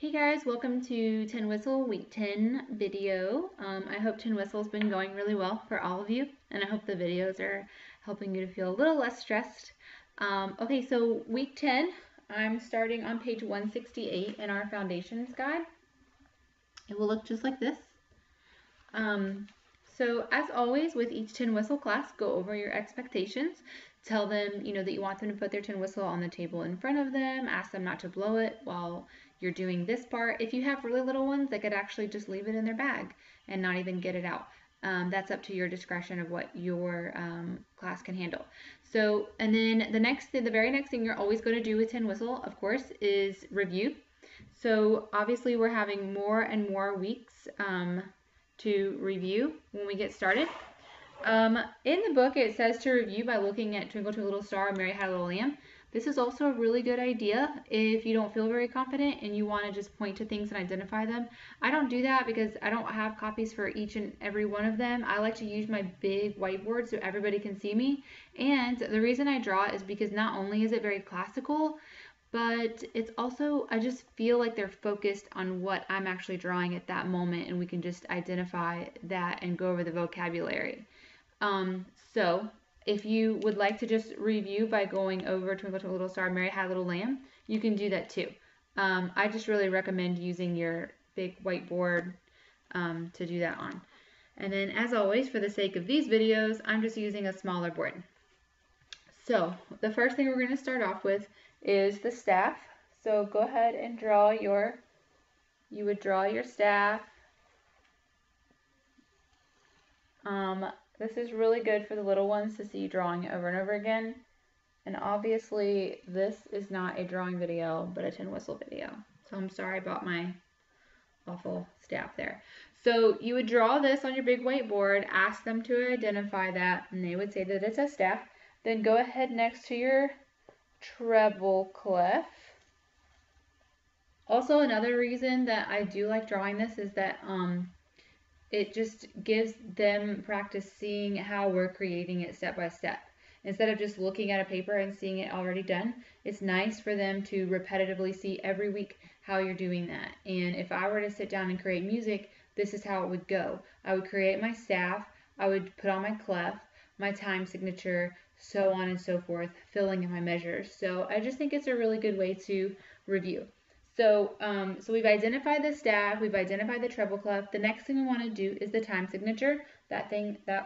Hey guys, welcome to Tin Whistle Week 10 video. I hope Tin Whistle's been going really well for all of you, and I hope the videos are helping you to feel a little less stressed. Okay, so Week 10, I'm starting on page 168 in our Foundations Guide. It will look just like this. So as always, with each tin whistle class, go over your expectations. Tell them, that you want them to put their tin whistle on the table in front of them. Ask them not to blow it while you're doing this part. If you have really little ones, they could actually just leave it in their bag and not even get it out. That's up to your discretion of what your class can handle. So, and then the very next thing you're always going to do with tin whistle, of course, is review. So obviously we're having more and more weeks to review when we get started. In the book, it says to review by looking at Twinkle Twinkle Little Star, Mary Had a Little Lamb. This is also a really good idea if you don't feel very confident and you want to just point to things and identify them. I don't do that because I don't have copies for each and every one of them. I like to use my big whiteboard so everybody can see me. And the reason I draw is because not only is it very classical, but it's also, I just feel like they're focused on what I'm actually drawing at that moment, and we can just identify that and go over the vocabulary. So if you would like to just review by going over Twinkle Twinkle Little Star, Mary Had a Little Lamb, you can do that too. I just really recommend using your big whiteboard to do that on. And then as always, for the sake of these videos, I'm just using a smaller board. So the first thing we're going to start off with is the staff. So go ahead and you would draw your staff. This is really good for the little ones to see you drawing it over and over again. And obviously this is not a drawing video, but a tin whistle video. So I'm sorry about my awful staff there. So you would draw this on your big whiteboard, ask them to identify that, and they would say that it's a staff. Then go ahead next to your treble clef. Also, another reason that I do like drawing this is that it just gives them practice seeing how we're creating it step by step. Instead of just looking at a paper and seeing it already done, it's nice for them to repetitively see every week how you're doing that. And if I were to sit down and create music, this is how it would go. I would create my staff, I would put on my clef, my time signature, so on and so forth, filling in my measures. So I just think it's a really good way to review. So, so we've identified the staff, we've identified the treble clef. The next thing we want to do is the time signature. That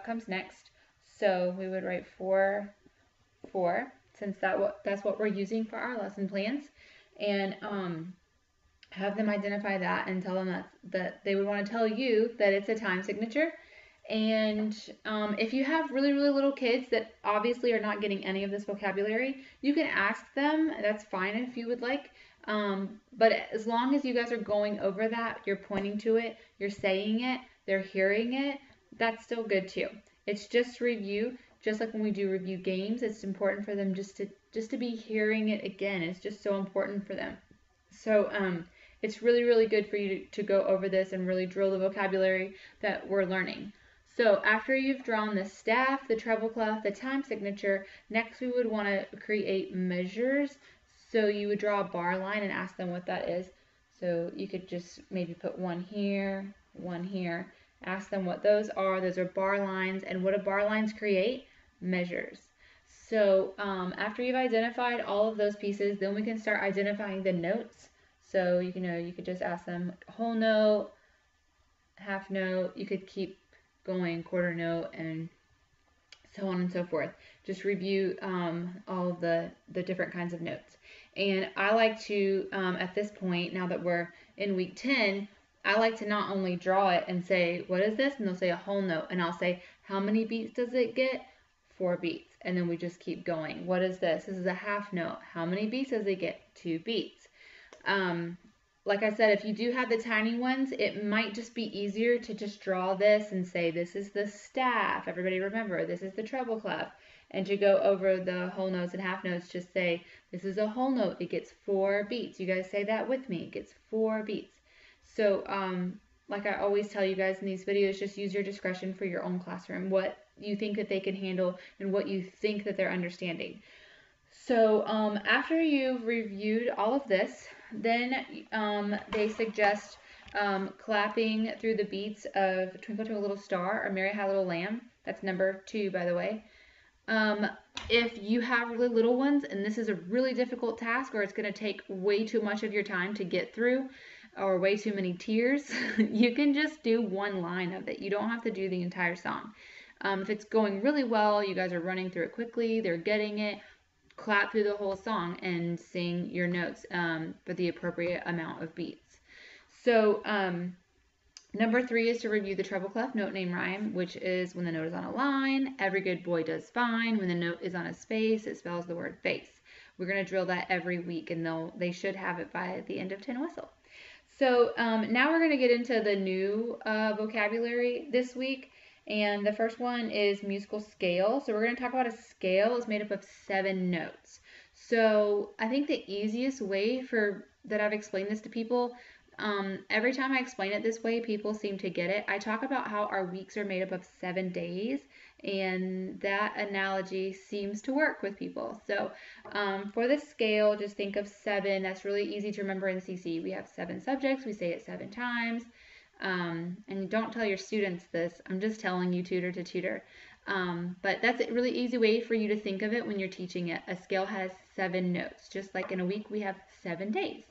comes next. So we would write 4, 4, since that's what we're using for our lesson plans, and have them identify that and tell them that they would want to tell you that it's a time signature. And if you have really, really little kids that obviously are not getting any of this vocabulary, you can ask them. That's fine if you would like. But as long as you guys are going over that, you're pointing to it, you're saying it, they're hearing it, that's still good too. It's just review. Just like when we do review games, it's important for them just to be hearing it again. It's just so important for them. So it's really, really good for you to go over this and really drill the vocabulary that we're learning. So after you've drawn the staff, the treble clef, the time signature, next we would want to create measures. So you would draw a bar line and ask them what that is. So you could just maybe put one here, one here. Ask them what those are. Those are bar lines. And what do bar lines create? Measures. So after you've identified all of those pieces, then we can start identifying the notes. So you could just ask them whole note, half note. You could keep going, quarter note, and so on and so forth. Just review all of the different kinds of notes. And I like to, at this point, now that we're in week 10, I like to not only draw it and say, what is this? And they'll say a whole note. And I'll say, how many beats does it get? 4 beats. And then we just keep going. What is this? This is a half note. How many beats does it get? 2 beats. Like I said, if you do have the tiny ones, it might just be easier to just draw this and say, this is the staff. Everybody remember, this is the treble clef. And to go over the whole notes and half notes, just say, this is a whole note. It gets 4 beats. You guys say that with me. It gets 4 beats. So, like I always tell you guys in these videos, just use your discretion for your own classroom, what you think that they can handle and what you think that they're understanding. So after you've reviewed all of this, Then they suggest clapping through the beats of Twinkle Twinkle Little Star or Mary Had a Little Lamb. That's number 2, by the way. If you have really little ones and this is a really difficult task, or it's going to take way too much of your time to get through, or way too many tears, you can just do one line of it. You don't have to do the entire song. If it's going really well, you guys are running through it quickly, they're getting it, clap through the whole song and sing your notes for the appropriate amount of beats. So number 3 is to review the treble clef note name rhyme, which is when the note is on a line, every good boy does fine. When the note is on a space, it spells the word face. We're going to drill that every week, and they should have it by the end of Tin Whistle. So now we're going to get into the new vocabulary this week. And the first one is musical scale. So we're going to talk about a scale. It's made up of 7 notes. So I think the easiest way that I've explained this to people, every time I explain it this way, people seem to get it. I talk about how our weeks are made up of 7 days, and that analogy seems to work with people. So for the scale, just think of 7. That's really easy to remember in CC. We have 7 subjects. We say it 7 times. And don't tell your students this. I'm just telling you tutor to tutor. But that's a really easy way for you to think of it when you're teaching it. A scale has 7 notes. Just like in a week, we have 7 days.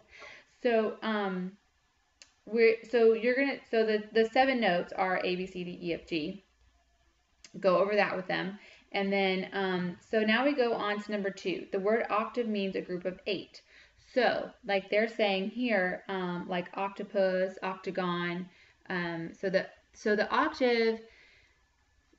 So the 7 notes are A, B, C, D, E, F, G. Go over that with them. And then, so now we go on to number 2. The word octave means a group of 8. So, like they're saying here, like octopus, octagon. So the octave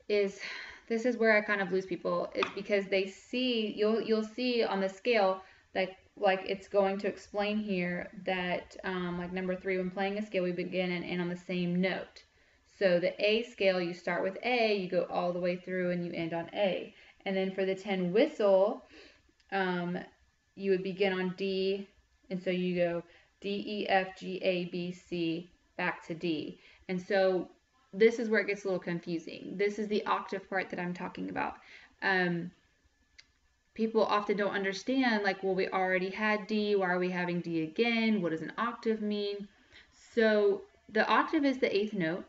is, this is where I kind of lose people, is because they see, you'll see on the scale that like it's going to explain here that like number 3, when playing a scale, we begin and end on the same note. So the A scale, you start with A, you go all the way through, and you end on A. And then for the tin whistle, you would begin on D, and so you go D, E, F, G, A, B, C, back to D. And so this is where it gets a little confusing. This is the octave part that I'm talking about. People often don't understand, like, well, we already had D, why are we having D again? What does an octave mean? So the octave is the 8th note,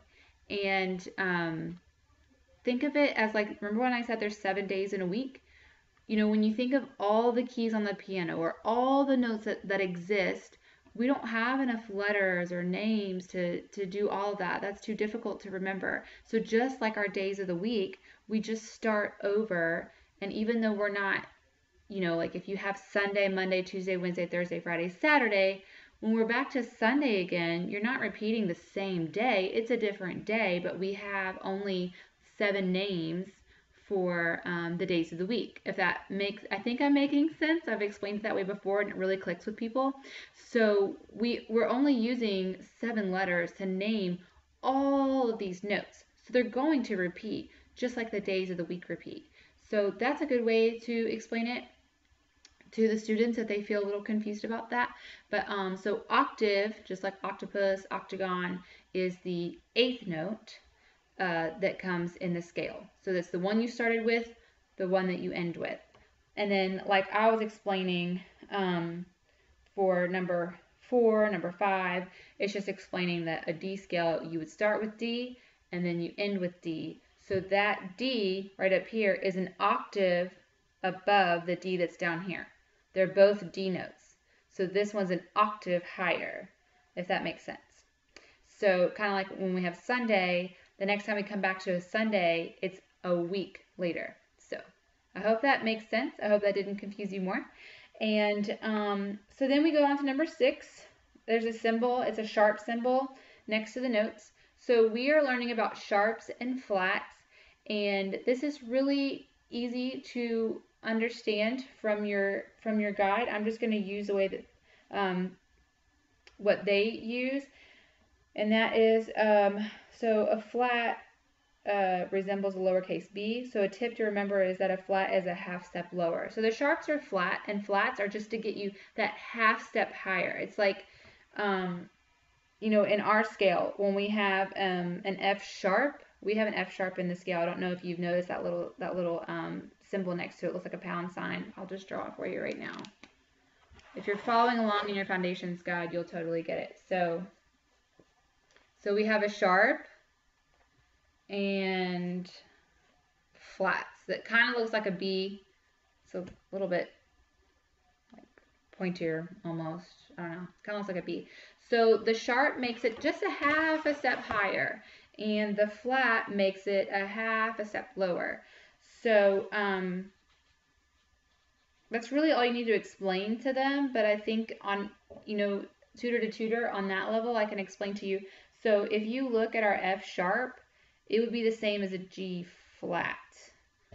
and think of it as like, remember when I said there's 7 days in a week? You know, when you think of all the keys on the piano or all the notes that exist, we don't have enough letters or names to do all of that. That's too difficult to remember. So just like our days of the week, we just start over. And even though we're not, you know, like if you have Sunday, Monday, Tuesday, Wednesday, Thursday, Friday, Saturday, when we're back to Sunday again, you're not repeating the same day. It's a different day, but we have only 7 names for the days of the week. If that makes, I think I'm making sense. I've explained it that way before and it really clicks with people. So we're only using 7 letters to name all of these notes. So they're going to repeat just like the days of the week repeat. So that's a good way to explain it to the students if they feel a little confused about that. But so octave, just like octopus, octagon, is the 8th note that comes in the scale. So that's the one you started with, the one that you end with. And then, like I was explaining for number 4, number 5, it's just explaining that a D scale, you would start with D and then you end with D. So that D right up here is an octave above the D that's down here. They're both D notes. So this one's an octave higher, if that makes sense. So kind of like when we have Sunday, the next time we come back to a Sunday, it's a week later. So I hope that makes sense. I hope that didn't confuse you more. And so then we go on to number 6. There's a symbol. It's a sharp symbol next to the notes. So we are learning about sharps and flats. And this is really easy to understand from your guide. I'm just going to use the way that what they use. And that is, so a flat resembles a lowercase b. So a tip to remember is that a flat is a half step lower. So the sharps are flat, and flats are just to get you that half step higher. It's like, you know, in our scale, when we have an F sharp, we have an F sharp in the scale. I don't know if you've noticed that little symbol next to it. It looks like a pound sign. I'll just draw it for you right now. if you're following along in your foundations guide, you'll totally get it. So we have a sharp and flats that kind of looks like a B. It's a little bit like pointier almost. I don't know. It kind of looks like a B. So the sharp makes it just a half a step higher, and the flat makes it a half a step lower. So that's really all you need to explain to them. But I think on, tutor to tutor on that level, I can explain to you. So if you look at our F sharp, it would be the same as a G flat.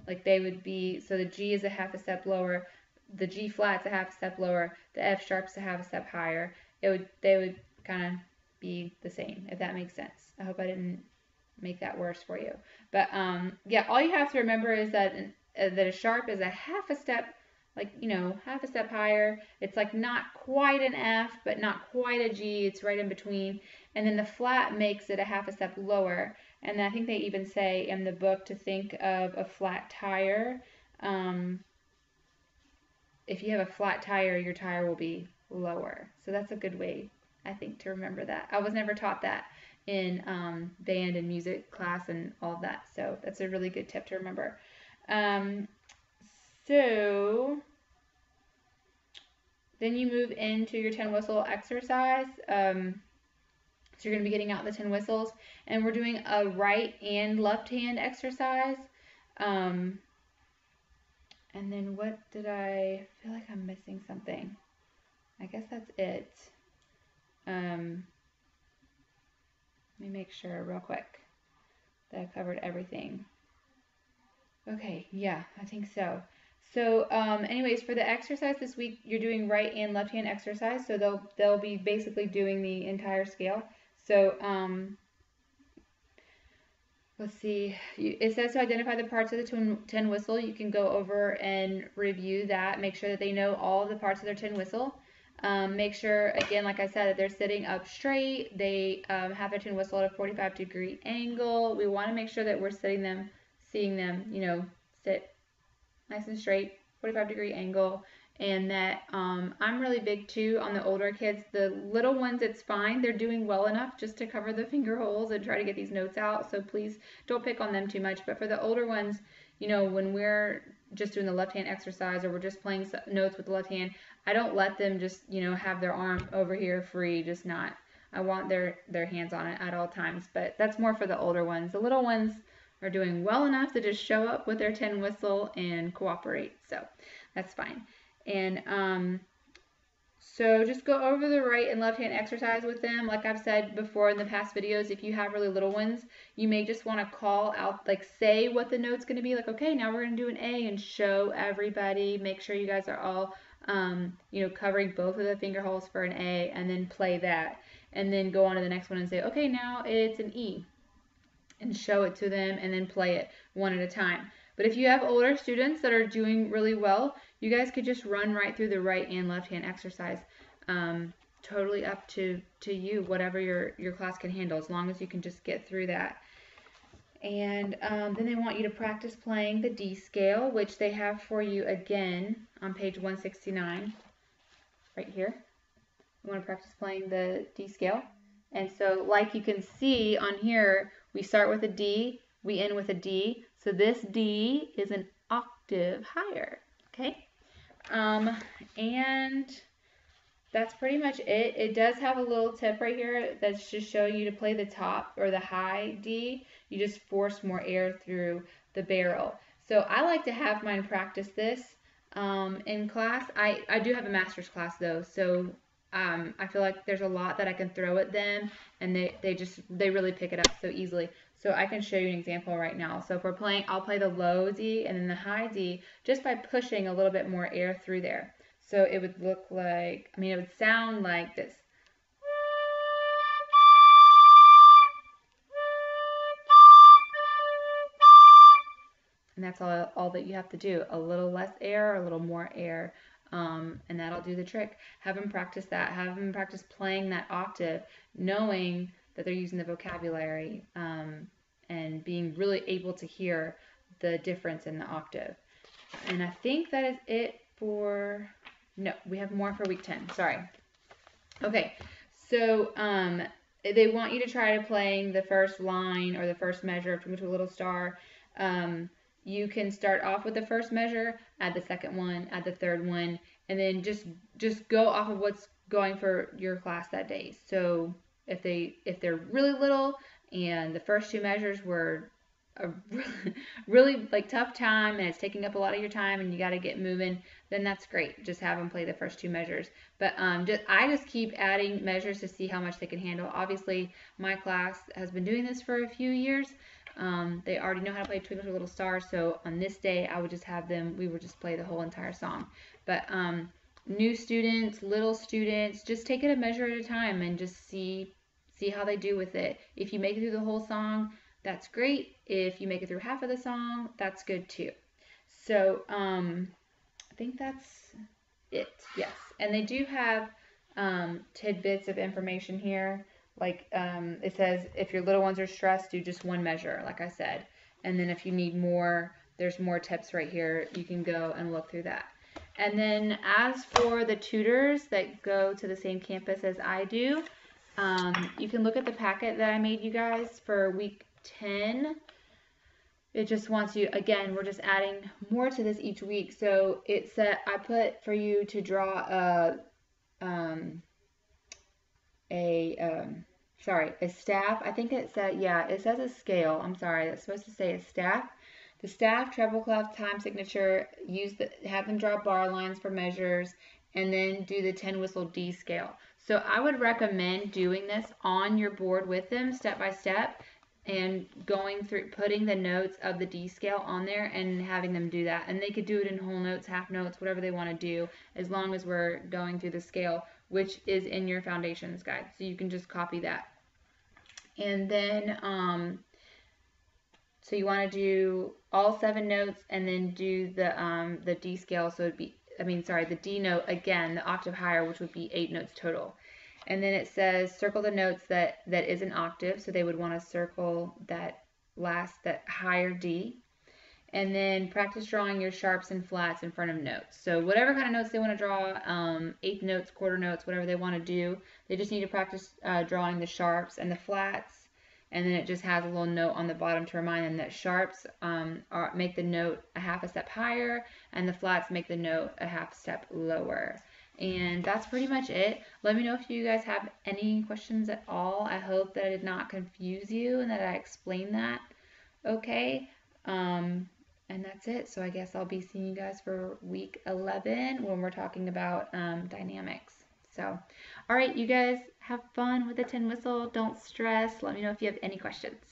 Like they would be, so the G is a half a step lower, the G flat's a half a step lower, the F sharp's a half a step higher. They would kind of be the same, if that makes sense. I hope I didn't make that worse for you. But yeah, all you have to remember is that a sharp is a half a step, like, half a step higher. It's like not quite an F, but not quite a G. It's right in between. And then the flat makes it a half a step lower. And I think they even say in the book to think of a flat tire. If you have a flat tire, your tire will be lower. So that's a good way, I think, to remember that. I was never taught that in band and music class and all of that. So that's a really good tip to remember. So then you move into your 10 whistle exercise. So you're going to be getting out the 10 whistles, and we're doing a right and left hand exercise. And then what did I feel like I'm missing something? I guess that's it. Let me make sure real quick that I covered everything. Okay, yeah, I think so. So anyways, for the exercise this week, you're doing right and left hand exercise. So they'll be basically doing the entire scale. So let's see. It says to identify the parts of the 10 whistle. You can go over and review that. Make sure that they know all of the parts of their 10 whistle. Make sure, again, like I said, that they're sitting up straight. They have their 10 whistle at a 45-degree angle. We want to make sure that we're seeing them, sit nice and straight, 45-degree angle. And that I'm really big too on the older kids. The little ones, it's fine. They're doing well enough just to cover the finger holes and try to get these notes out. So please don't pick on them too much. But for the older ones, when we're just doing the left hand exercise or we're just playing notes with the left hand, I don't let them just, have their arm over here free, just not. I want their hands on it at all times. But that's more for the older ones. The little ones are doing well enough to just show up with their 10 whistle and cooperate. So that's fine. And so just go over the right and left hand exercise with them. Like I've said before in the past videos, if you have really little ones, you may just want to call out, like say what the note's going to be. Like, okay, now we're going to do an A, and show everybody. Make sure you guys are all, covering both of the finger holes for an A, and then play that. And then go on to the next one and say, okay, now it's an E. And show it to them, and then play it one at a time. But if you have older students that are doing really well, you guys could just run right through the right and left hand exercise. Totally up to you, whatever your class can handle, as long as you can just get through that. And then they want you to practice playing the D scale, which they have for you again on page 169, right here. You want to practice playing the D scale. And so like you can see on here, we start with a D, we end with a D. So this D is an octave higher, okay? And that's pretty much it. It does have a little tip right here that's just showing you to play the top or the high D. You just force more air through the barrel. So I like to have mine practice this in class. I do have a master's class though, so I feel like there's a lot that I can throw at them, and they really pick it up so easily. So I can show you an example right now. So if we're playing, I'll play the low D and then the high D just by pushing a little bit more air through there. So it would look like, it would sound like this. And that's all that you have to do. A little less air, a little more air. And that'll do the trick. Have them practice that. Have them practice playing that octave, knowing that they're using the vocabulary and being really able to hear the difference in the octave. And I think that is it for No, we have more for week 10. Sorry. Okay, so they want you to try to playing the first line or the first measure of Twinkle Twinkle Little Star. You can start off with the first measure, add the second one, add the third one, and then just go off of what's going for your class that day. So if they're really little and the first two measures were a really like tough time and it's taking up a lot of your time and you got to get moving, then that's great. Just have them play the first two measures. But I just keep adding measures to see how much they can handle. Obviously, my class has been doing this for a few years. They already know how to play Twinkle Little Star, so on this day I would just have them, we would just play the whole entire song. But new students, little students, just take it a measure at a time and just see how they do with it. If you make it through the whole song, that's great. If you make it through half of the song, that's good too. So I think that's it. Yes, and they do have tidbits of information here. Like it says, if your little ones are stressed, do just one measure, like I said. And then if you need more, there's more tips right here. You can go and look through that. And then as for the tutors that go to the same campus as I do, you can look at the packet that I made you guys for week 10. It just wants you, again, we're just adding more to this each week. So it said, I put for you to draw a staff. I think it said, yeah, it says a scale. I'm sorry, it's supposed to say a staff. The staff, treble clef, time signature, have them draw bar lines for measures, and then do the 10 whistle D scale. So I would recommend doing this on your board with them step by step and going through, putting the notes of the D scale on there and having them do that. And they could do it in whole notes, half notes, whatever they want to do, as long as we're going through the scale, which is in your foundations guide. So you can just copy that. And then, so you want to do all 7 notes and then do the D scale. So it'd be, the D note again, the octave higher, which would be 8 notes total. And then it says circle the notes that is an octave. So they would want to circle that higher D. And then practice drawing your sharps and flats in front of notes. So whatever kind of notes they want to draw, eighth notes, quarter notes, whatever they want to do, they just need to practice drawing the sharps and the flats. And then it just has a little note on the bottom to remind them that sharps make the note a half a step higher and the flats make the note a half step lower. And that's pretty much it. Let me know if you guys have any questions at all. I hope that I did not confuse you and that I explained that okay. And that's it. So I guess I'll be seeing you guys for week 11 when we're talking about dynamics. So, all right, you guys have fun with the tin whistle. Don't stress. Let me know if you have any questions.